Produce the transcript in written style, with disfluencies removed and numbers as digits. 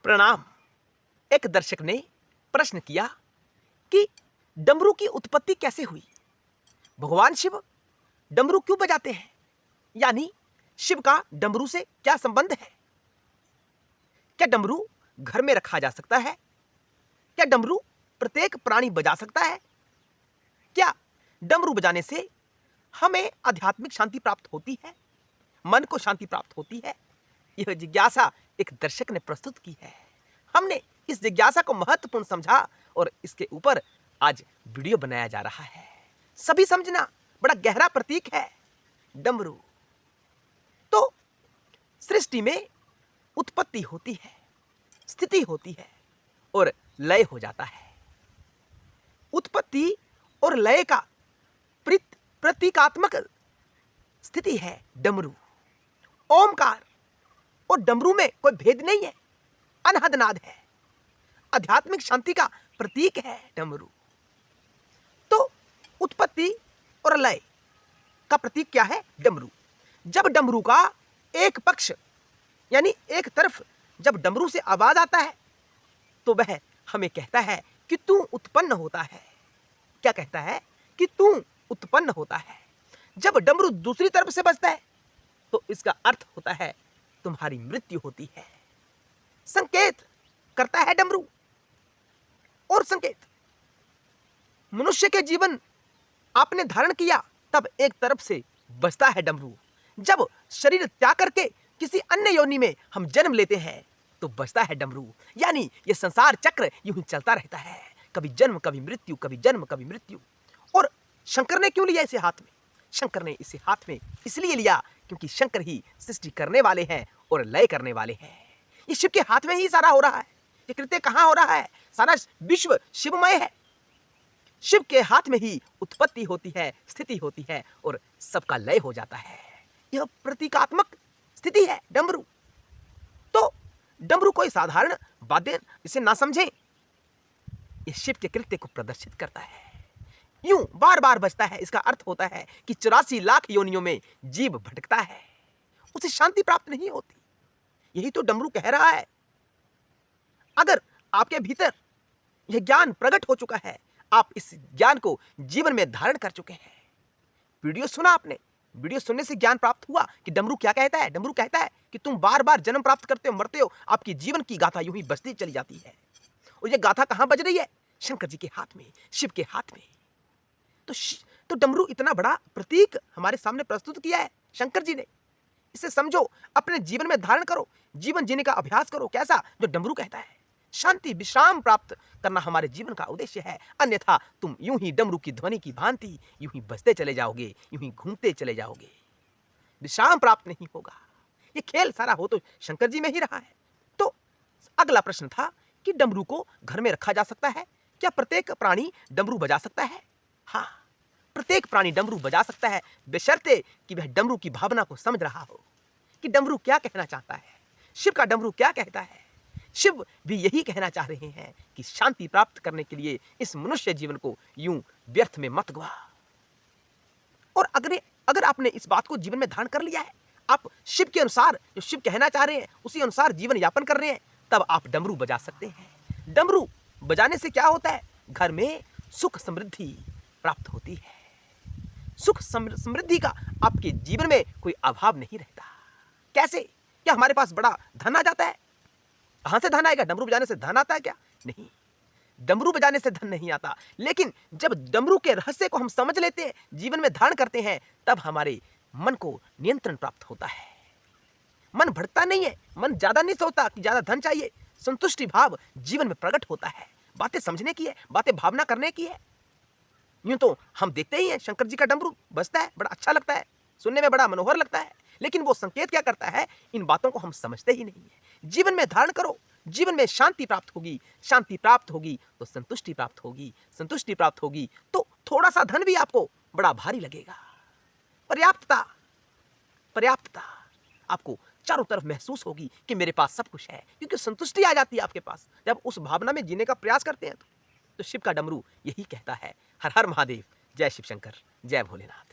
प्रणाम। एक दर्शक ने प्रश्न किया कि डमरू की उत्पत्ति कैसे हुई? भगवान शिव डमरू क्यों बजाते हैं? यानी शिव का डमरू से क्या संबंध है? क्या डमरू घर में रखा जा सकता है? क्या डमरू प्रत्येक प्राणी बजा सकता है? क्या डमरू बजाने से हमें आध्यात्मिक शांति प्राप्त होती है? मन को शांति प्राप्त होती है? यह जिज्ञासा एक दर्शक ने प्रस्तुत की है। हमने इस जिज्ञासा को महत्वपूर्ण समझा और इसके ऊपर आज वीडियो बनाया जा रहा है। सभी समझना, बड़ा गहरा प्रतीक है डमरू। तो सृष्टि में उत्पत्ति होती है, स्थिति होती है और लय हो जाता है। उत्पत्ति और लय का प्रतीकात्मक स्थिति है डमरू। ओमकार और डमरू में कोई भेद नहीं है, अनहद नाद है, आध्यात्मिक शांति का प्रतीक है डमरू। तो उत्पत्ति और लय का प्रतीक क्या है? डमरू। जब डमरू का एक पक्ष यानी एक तरफ जब डमरू से आवाज आता है तो वह हमें कहता है कि तू उत्पन्न होता है। क्या कहता है? कि तू उत्पन्न होता है। जब डमरू दूसरी तरफ से बजता है तो इसका अर्थ होता है तुम्हारी मृत्यु होती है। संकेत करता है डमरू। और संकेत, मनुष्य के जीवन आपने धारण किया तब एक तरफ से बजता है डमरू। जब शरीर त्याग करके किसी अन्य योनि में हम जन्म लेते हैं तो बजता है डमरू। यानी यह संसार चक्र यूं ही चलता रहता है, कभी जन्म कभी मृत्यु, कभी जन्म कभी मृत्यु। और शंकर ने क्यों लिया इसे हाथ में? शंकर ने इसे हाथ में इसलिए लिया क्योंकि शंकर ही सृष्टि करने वाले हैं और लय करने वाले हैं। ये शिव के हाथ में ही सारा हो रहा है। ये कृत्य कहां हो रहा है? सारा विश्व शिवमय है। शिव के हाथ में ही उत्पत्ति होती है, स्थिति होती है और सबका लय हो जाता है। यह प्रतीकात्मक स्थिति है डमरू। तो डमरू कोई साधारण वाद्य इसे ना समझें। यह शिव के कृत्य को प्रदर्शित करता है। यूं बार बार बजता है, इसका अर्थ होता है कि 84 लाख योनियों में जीव भटकता है, उसे शांति प्राप्त नहीं होती। यही तो डमरू कह रहा है। अगर आपके भीतर यह ज्ञान प्रकट हो चुका है, आप इस ज्ञान को जीवन में धारण कर चुके हैं। वीडियो सुना आपने, वीडियो सुनने से ज्ञान प्राप्त हुआ कि डमरू क्या कहता है। डमरू कहता है कि तुम बार बार जन्म प्राप्त करते हो, मरते हो, आपकी जीवन की गाथा यूं ही बजती चली जाती है। और यह गाथा कहां बज रही है? शंकर जी के हाथ में, शिव के हाथ में। तो डमरू इतना बड़ा प्रतीक हमारे सामने प्रस्तुत किया है शंकर जी ने। इसे समझो, अपने जीवन में धारण करो, जीवन जीने का अभ्यास करो। कैसा? जो डमरू कहता है। शांति विश्राम प्राप्त करना हमारे जीवन का उद्देश्य है। अन्यथा तुम यूं ही डमरू की ध्वनि की भांति यूं ही बजते चले जाओगे, यूं ही घूमते चले जाओगे, विश्राम प्राप्त नहीं होगा। ये खेल सारा हो तो शंकर जी में ही रहा है। तो अगला प्रश्न था कि डमरू को घर में रखा जा सकता है? क्या प्रत्येक प्राणी डमरू बजा सकता है? हाँ, प्रत्येक प्राणी डमरू बजा सकता है, बशर्ते कि वह डमरू की भावना को समझ रहा हो कि डमरू क्या कहना चाहता है, शिव का डमरू क्या कहता है। शिव भी यही कहना चाह रहे हैं कि शांति प्राप्त करने के लिए इस मनुष्य जीवन को यूं व्यर्थ में मत गवा। और अगर आपने इस बात को जीवन में धारण कर लिया है, आप शिव के अनुसार, जो शिव कहना चाह रहे हैं उसी अनुसार जीवन यापन कर रहे हैं, तब आप डमरू बजा सकते हैं। डमरू बजाने से क्या होता है? घर में सुख समृद्धि प्राप्त होती है। सुख समृद्धि का आपके जीवन में कोई अभाव नहीं रहता। कैसे? क्या हमारे पास बड़ा धन आ जाता है? कहां से धन आएगा? डमरू बजाने से धन आता है क्या? नहीं, डमरू बजाने से धन नहीं आता। लेकिन जब डमरू के रहस्य को हम समझ लेते हैं, जीवन में धारण करते हैं, तब हमारे मन को नियंत्रण प्राप्त होता है। मन भटकता नहीं है, मन ज्यादा नहीं सोचता कि ज्यादा धन चाहिए। संतुष्टि भाव जीवन में प्रकट होता है। बातें समझने की है, बातें भावना करने की है। यूं तो हम देखते ही हैं, शंकर जी का डमरू बजता है, बड़ा अच्छा लगता है, सुनने में बड़ा मनोहर लगता है। लेकिन वो संकेत क्या करता है, इन बातों को हम समझते ही नहीं है। जीवन में धारण करो, जीवन में शांति प्राप्त होगी। शांति प्राप्त होगी तो संतुष्टि प्राप्त होगी। संतुष्टि प्राप्त होगी तो थोड़ा सा धन भी आपको बड़ा भारी लगेगा। पर्याप्तता, पर्याप्तता आपको चारों तरफ महसूस होगी कि मेरे पास सब कुछ है, क्योंकि संतुष्टि आ जाती है आपके पास जब उस भावना में जीने का प्रयास करते हैं। तो शिव का डमरू यही कहता है। हर हर महादेव, जय शिव शंकर, जय भोलेनाथ।